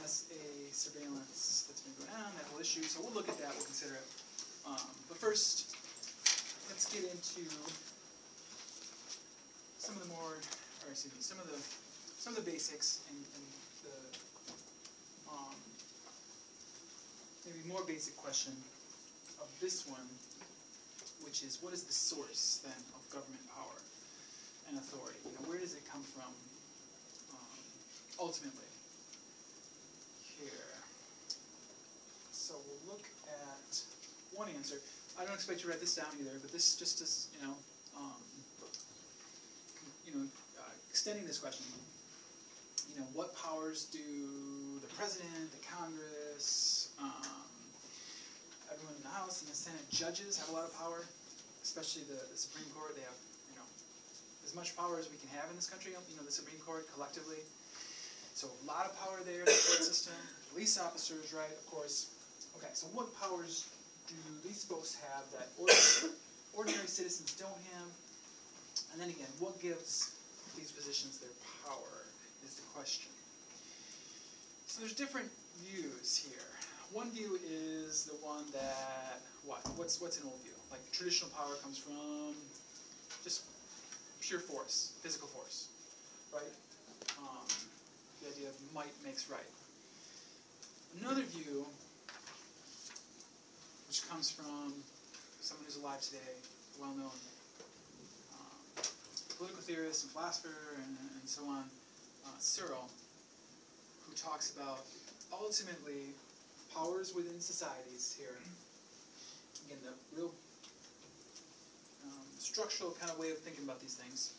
NSA surveillance that's been going on, that whole issue. So we'll look at that, we'll consider it. But first, let's get into some of the more, or excuse me, some of the basics and the maybe more basic question of this one, which is, what is the source then of government power and authority? You know, where does it come from ultimately? Here. So we'll look at one answer. I don't expect you to write this down either, but this just is, extending this question. You know, what powers do the president, the Congress, everyone in the House and the Senate, judges have a lot of power, especially the Supreme Court. They have, as much power as we can have in this country, the Supreme Court collectively. So a lot of power there in the court system. Police officers, right, of course. Okay, so what powers do these folks have that ordinary citizens don't have? And then again, what gives these positions their power is the question. So there's different views here. One view is the one that, what's an old view? Like traditional power comes from just pure force, physical force, right? The idea of might makes right. Another view, which comes from someone who's alive today, well-known political theorist and philosopher and so on, Searle, who talks about ultimately powers within societies here. Again, the real structural kind of way of thinking about these things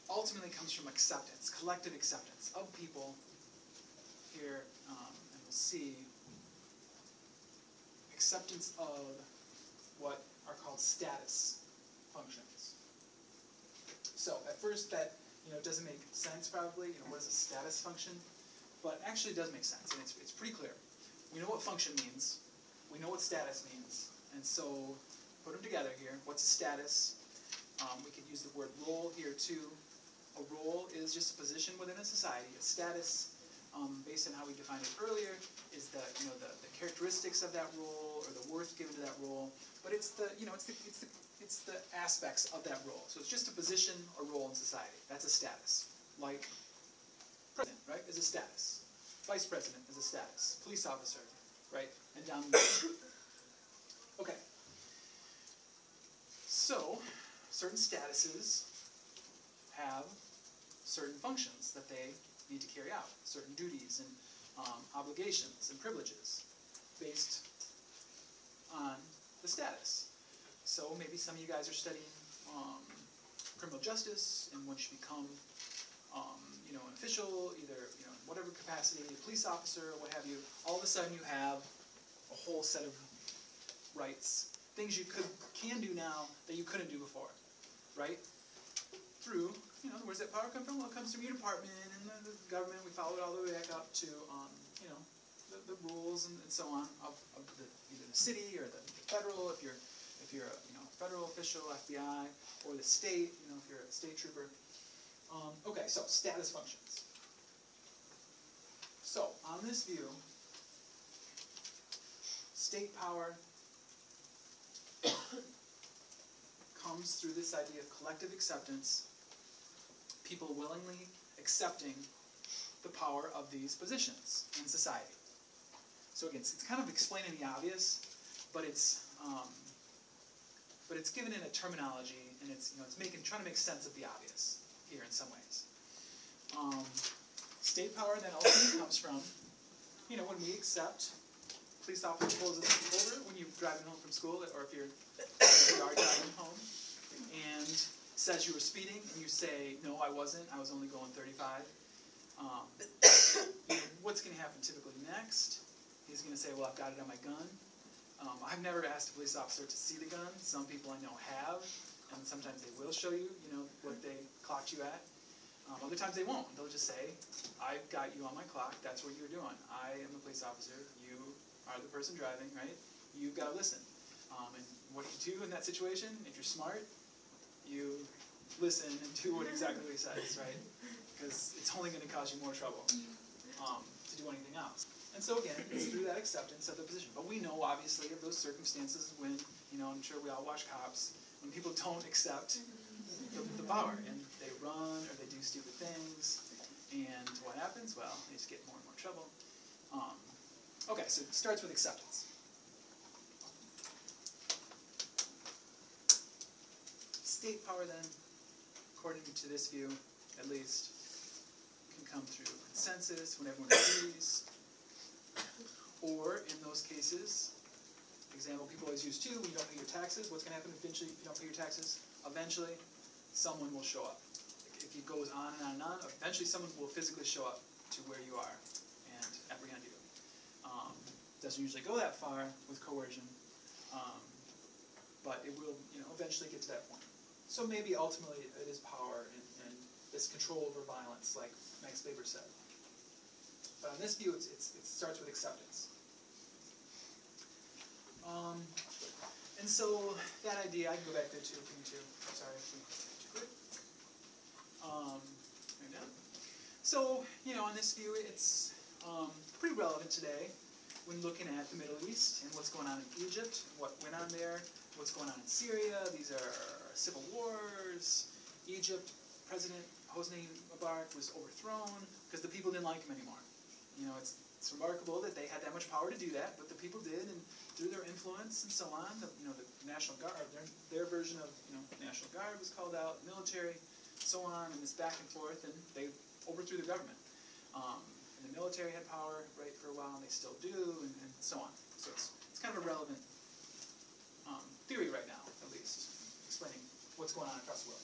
ultimately comes from acceptance, collective acceptance of people here, and we'll see acceptance of what are called status functions. So at first that doesn't make sense probably. What is a status function? But actually it does make sense, and it's pretty clear. We know what function means. We know what status means. And so put them together here. What's a status? We could use the word role here too. A role is just a position within a society. A status, based on how we defined it earlier, is the characteristics of that role or the worth given to that role. But it's the aspects of that role. So it's just a position or role in society. That's a status. Like president, right, is a status. Vice president is a status. Police officer, right, and down the road. Okay. So certain statuses have certain functions that they need to carry out, certain duties and obligations and privileges based on the status. So maybe some of you guys are studying criminal justice, and once you become an official, either in whatever capacity, police officer, what have you, all of a sudden you have a whole set of rights, things you can do now that you couldn't do before, right? Through, where's that power come from? Well, it comes from your department and the government. We follow it all the way back up to, the rules and so on of either the city or the federal, if you're a federal official, FBI, or the state, if you're a state trooper. Okay, so status functions. So on this view, state power comes through this idea of collective acceptance, people willingly accepting the power of these positions in society. So again, it's kind of explaining the obvious, but it's given in a terminology, and it's trying to make sense of the obvious here in some ways. State power then ultimately comes from, when we accept, police officer pulls us over when you're driving home from school, or if you are driving home, and says you were speeding, and you say, no, I wasn't, I was only going 35. What's going to happen typically next? He's going to say, well, I've got it on my gun. I've never asked a police officer to see the gun. Some people I know have, and sometimes they will show you, what they clocked you at. Other times they won't. They'll just say, I've got you on my clock. That's what you're doing. I am a police officer. You are the person driving, right? You've got to listen. And what do you do in that situation? If you're smart, you listen and do exactly what he says, right? Because it's only going to cause you more trouble. to do anything else. And so again, it's through that acceptance of the position. But we know, obviously, of those circumstances when, I'm sure we all watch cops, when people don't accept the power, and they run or they do stupid things, and what happens? Well, they just get more and more trouble. Okay, so it starts with acceptance. State power then, according to this view, at least, can come through consensus when everyone agrees, or in those cases, example people always use too, when you don't pay your taxes, what's going to happen eventually if you don't pay your taxes? Eventually, someone will show up. If it goes on and on and on, eventually someone will physically show up to where you are and apprehend you. Doesn't usually go that far with coercion, but it will, eventually get to that point. So maybe ultimately it is power and this control over violence, like Max Weber said. But on this view, it starts with acceptance. And so that idea, I can go back there too, if you need to. I'm sorry if we too quick. Right now. So, on this view, it's pretty relevant today when looking at the Middle East and what's going on in Egypt, and what went on there, what's going on in Syria. These are civil wars. Egypt, President Hosni Mubarak was overthrown because the people didn't like him anymore. It's remarkable that they had that much power to do that, but the people did, and through their influence and so on, the National Guard, their version of National Guard was called out, military, so on, and it's back and forth, and they overthrew the government. And the military had power, right, for a while, and they still do, and so on. So it's kind of a relevant theory right now, at least, explaining what's going on across the world.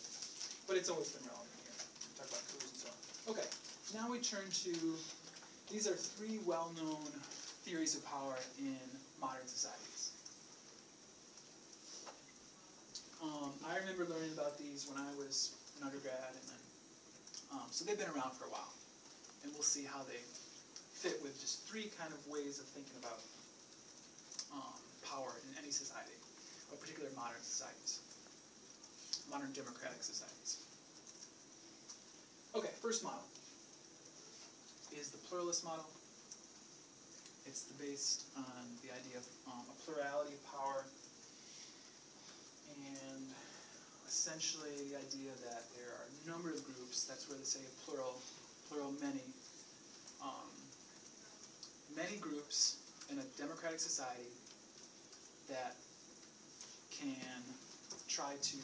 But it's always been relevant here. We talk about coups and so on. Okay, now we turn to, these are three well-known theories of power in modern societies. I remember learning about these when I was an undergrad, and then, so they've been around for a while. And we'll see how they fit with just three kind of ways of thinking about power in any society, or particularly modern societies, modern democratic societies. Okay, first model is the pluralist model. It's based on the idea of a plurality of power, and essentially the idea that there are a number of groups, that's where they say plural, many, many groups in a democratic society that can try to,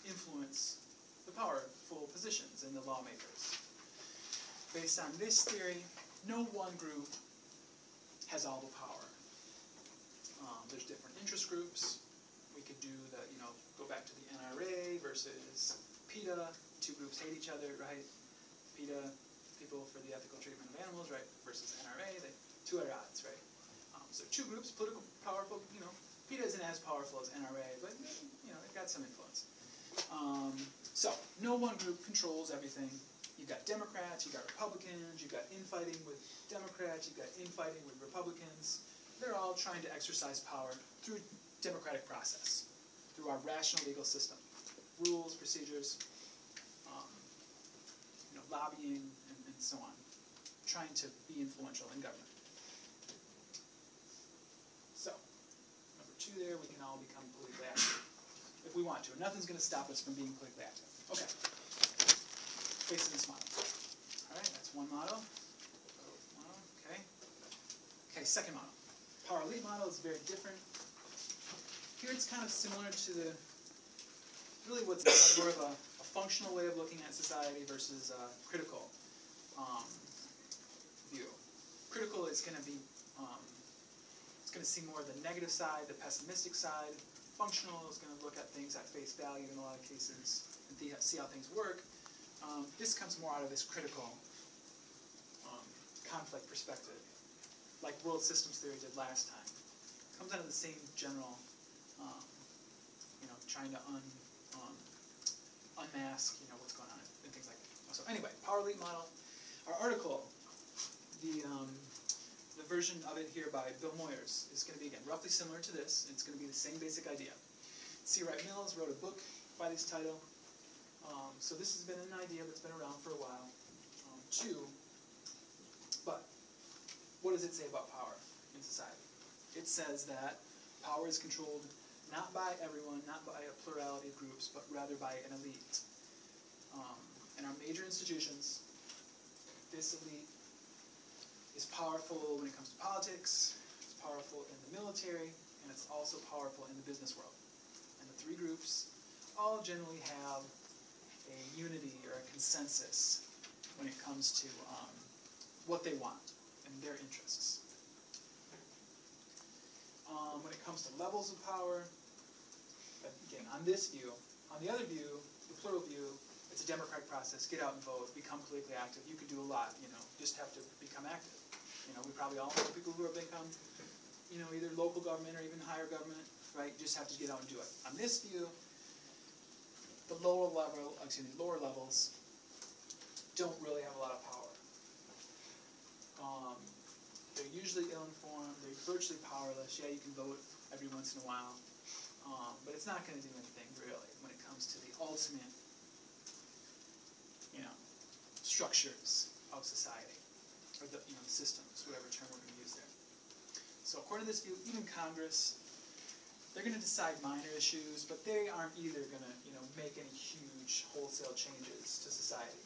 influence the powerful positions in the lawmakers. Based on this theory, no one group has all the power. There's different interest groups. We could do the, go back to the NRA versus PETA. Two groups hate each other, right? PETA, People for the Ethical Treatment of Animals, right, versus NRA, two are odds, right? So two groups, political, powerful, PETA isn't as powerful as NRA, but, it got some influence. So, no one group controls everything. You've got Democrats, you've got Republicans, you've got infighting with Democrats, you've got infighting with Republicans. They're all trying to exercise power through democratic process, through our rational legal system. Rules, procedures, lobbying, and so on. Trying to be influential in government. So, number two there, we can all become politically active if we want to. Nothing's going to stop us from being politically active. Okay. Based on this model. All right, that's one model. Okay. Okay, second model. Power elite model is very different. Here it's kind of similar to the, really what's more of a functional way of looking at society versus a critical view. Critical is going to be, it's going to see more of the negative side, the pessimistic side. Functional is going to look at things at face value in a lot of cases and see how things work. This comes more out of this critical conflict perspective, like world systems theory did last time. It comes out of the same general, trying to unmask, what's going on and things like that. So anyway, power elite model. Our article, the version of it here by Bill Moyers is going to be, again, roughly similar to this. It's going to be the same basic idea. C. Wright Mills wrote a book by this title. So this has been an idea that's been around for a while, too. But what does it say about power in society? It says that power is controlled not by everyone, not by a plurality of groups, but rather by an elite. In our major institutions, this elite is powerful when it comes to politics, it's powerful in the military, and it's also powerful in the business world. And the three groups all generally have a unity or a consensus when it comes to what they want and their interests. When it comes to levels of power, again, on this view, on the other view, the plural view, it's a democratic process. Get out and vote, become politically active. You could do a lot, just have to become active. We probably all know people who have become, either local government or even higher government, right? You just have to get out and do it. On this view, the lower levels don't really have a lot of power. They're usually ill-informed, they're virtually powerless. Yeah, you can vote every once in a while, but it's not going to do anything, really, when it comes to the ultimate, structures of society, or the systems, whatever term we're going to use there. So according to this view, even Congress, they're going to decide minor issues, but they aren't either going to, make any huge wholesale changes to society.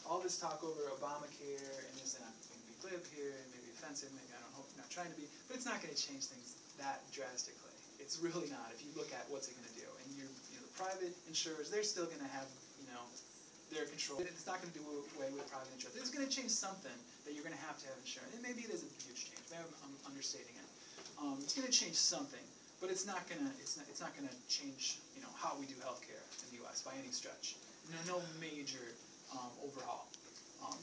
All this talk over Obamacare, and this, and I'm going to be glib here, and maybe offensive, maybe I don't hope I'm not trying to be, but it's not going to change things that drastically. It's really not. If you look at what's it going to do, and the private insurers, they're still going to have, their control. It's not going to do away with private insurance. It's going to change something that you're going to have insurance. And maybe it is a huge change. Maybe I'm understating it. It's going to change something, but it's not going to. It's not going to change, how we do healthcare in the U.S. by any stretch. No major overhaul,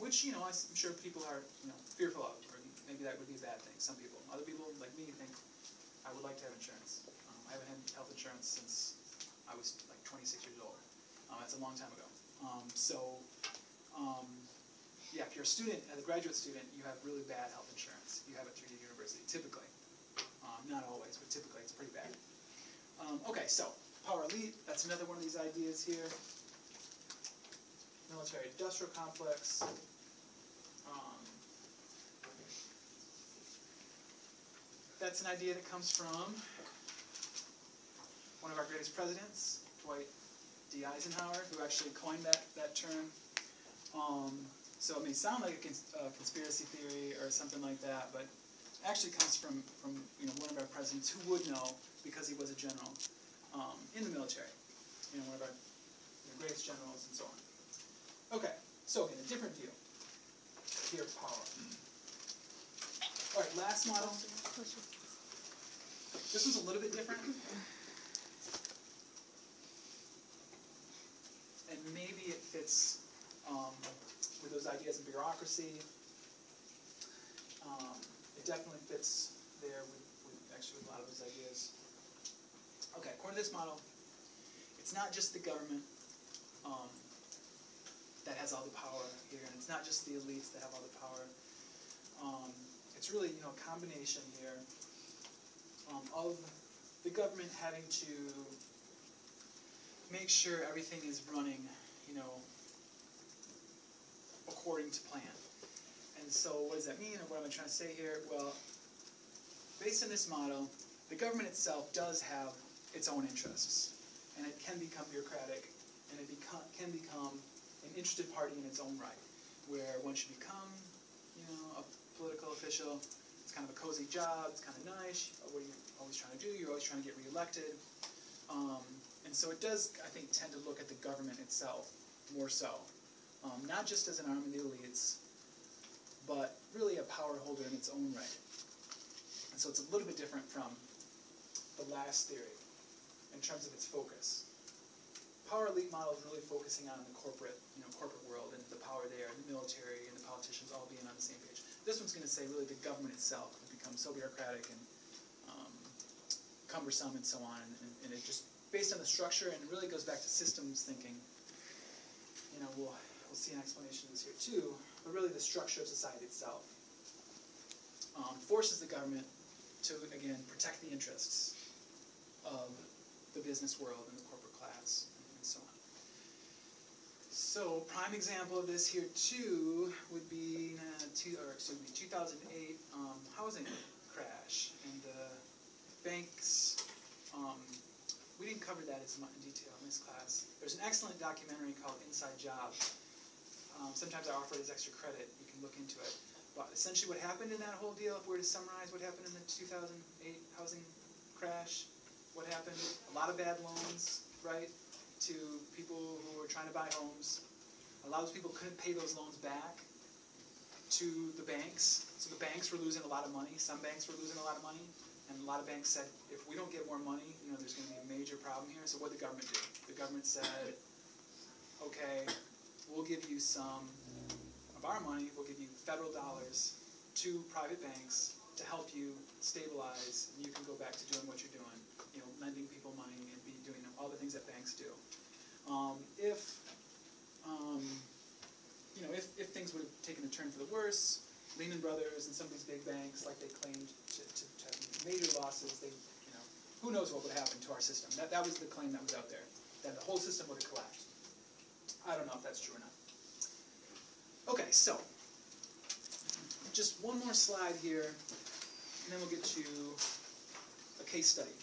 which I'm sure people are fearful of, or maybe that would be a bad thing. Some people, other people like me think I would like to have insurance. I haven't had health insurance since I was like 26 years old. That's a long time ago. Yeah, if you're a student, as a graduate student, you have really bad health insurance. You have it through your university, typically. Not always, but typically it's pretty bad. Okay, so power elite, that's another one of these ideas here. Military-industrial complex. That's an idea that comes from one of our greatest presidents, Dwight D. Eisenhower, who actually coined that term. So it may sound like a conspiracy theory or something like that, but it actually comes from one of our presidents who would know because he was a general in the military. One of our greatest generals and so on. Okay, so again, a different view here of power. All right, last model. This one's a little bit different. And maybe it fits with those ideas of bureaucracy. It definitely fits there with a lot of those ideas. Okay, according to this model, it's not just the government that has all the power here, and it's not just the elites that have all the power. It's really a combination here of the government having to make sure everything is running, according to plan. And so what does that mean, and what am I trying to say here? Well, based on this model, the government itself does have its own interests, and it can become bureaucratic, and it can become an interested party in its own right, where one should become, a political official. It's kind of a cozy job, it's kind of nice. What are you always trying to do? You're always trying to get reelected. And so it does, I think, tend to look at the government itself more so. Not just as an arm of the elites, but really a power holder in its own right. And so it's a little bit different from the last theory in terms of its focus. Power elite model is really focusing on the corporate world and the power there, and the military and the politicians all being on the same page. This one's going to say really the government itself has become so bureaucratic and cumbersome and so on, and it just, based on the structure, and it really goes back to systems thinking. We'll see an explanation of this here too, but really the structure of society itself forces the government to, again, protect the interests of the business world and the corporate class and so on. So, prime example of this here too would be 2008 housing crash, and banks. We didn't cover that as much in detail in this class. There's an excellent documentary called Inside Job. Sometimes I offer it as extra credit. You can look into it. But essentially, what happened in that whole deal, if we were to summarize what happened in the 2008 housing crash, what happened? A lot of bad loans, right, to people who were trying to buy homes. A lot of those people couldn't pay those loans back to the banks. So the banks were losing a lot of money. Some banks were losing a lot of money. And a lot of banks said, if we don't get more money, there's going to be a major problem here. So what did the government do? The government said, okay, we'll give you some of our money, we'll give you federal dollars to private banks to help you stabilize, and you can go back to doing what you're doing, lending people money and doing all the things that banks do. If things would have taken a turn for the worse, Lehman Brothers and some of these big banks, like they claimed to have major losses, who knows what would happen to our system. That was the claim that was out there, that the whole system would have collapsed. I don't know if that's true or not. Okay, so just one more slide here, and then we'll get to a case study.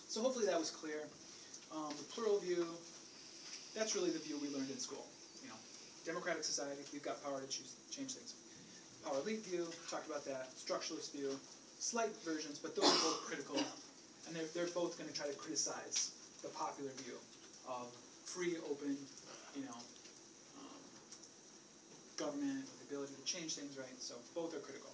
So hopefully that was clear. The plural view, that's really the view we learned in school. Democratic society, we've got power to change things. Power elite view, talked about that. Structuralist view, slight versions, but those are both critical. And they're both going to try to criticize the popular view of free, open, government with the ability to change things, right? So both are critical.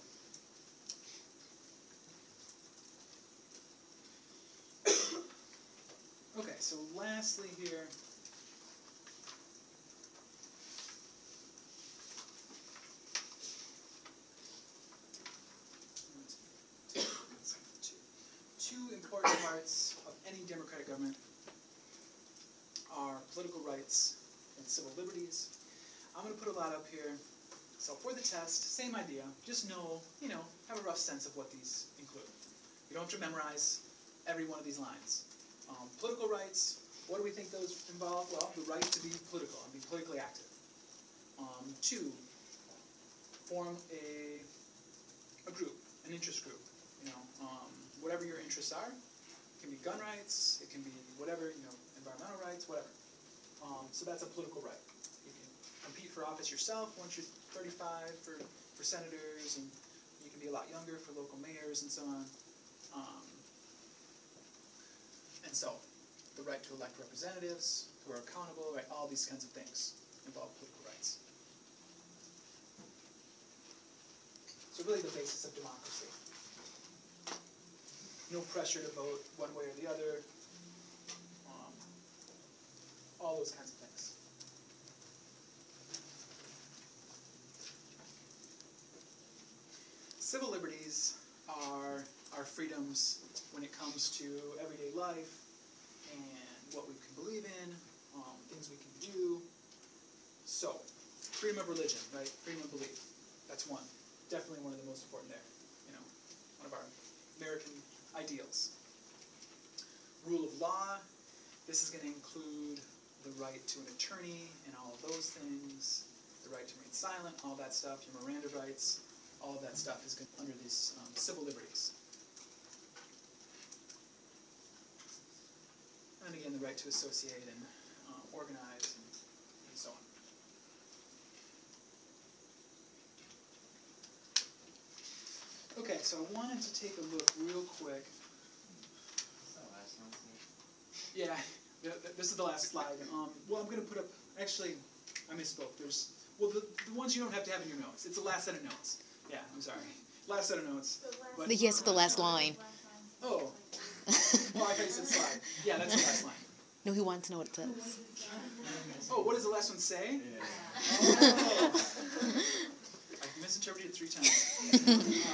Okay, so lastly here, two important parts of any democratic government are political rights and civil liberties. I'm going to put a lot up here. So for the test, same idea. Just know, have a rough sense of what these include. You don't have to memorize every one of these lines. Political rights, what do we think those involve? Well, the right to be political and be politically active. 2, form a group, an interest group. Whatever your interests are. It can be gun rights, it can be whatever, environmental rights, whatever. So that's a political right. You can compete for office yourself once you're 35 for senators, and you can be a lot younger for local mayors and so on. And so, the right to elect representatives who are accountable, right? All these kinds of things involve political rights. So really the basis of democracy. No pressure to vote one way or the other. All those kinds of things. Civil liberties are our freedoms when it comes to everyday life and what we can believe in, things we can do. So, freedom of religion, right? Freedom of belief. That's one. Definitely one of the most important there. One of our American ideals. Rule of law. This is going to include the right to an attorney and all of those things, the right to remain silent, all that stuff, your Miranda rights, all of that stuff is under these civil liberties. And again, the right to associate and organize and so on. Okay, so I wanted to take a look real quick. Yeah, this is the last slide. Well, I'm going to put up, actually, I misspoke. There's, well, the ones you don't have to have in your notes. It's the last set of notes. Yeah, I'm sorry. Last set of notes. But he has the last line. Oh. Oh, I thought you said slide. Yeah, that's the last line. No, he wants to know what it says. Oh, what does the last one say? Yeah. Oh. I misinterpreted it 3 times.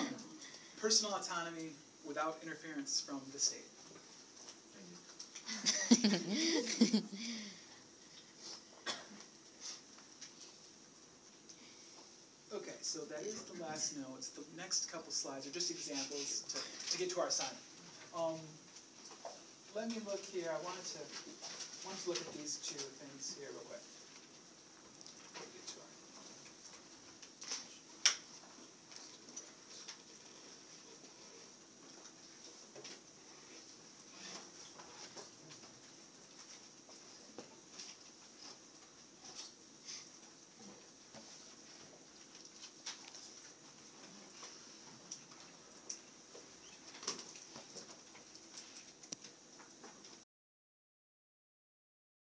Personal autonomy without interference from the state. Okay, so last notes. The next couple slides are just examples to get to our assignment. Let me look here. I wanted to look at these two things here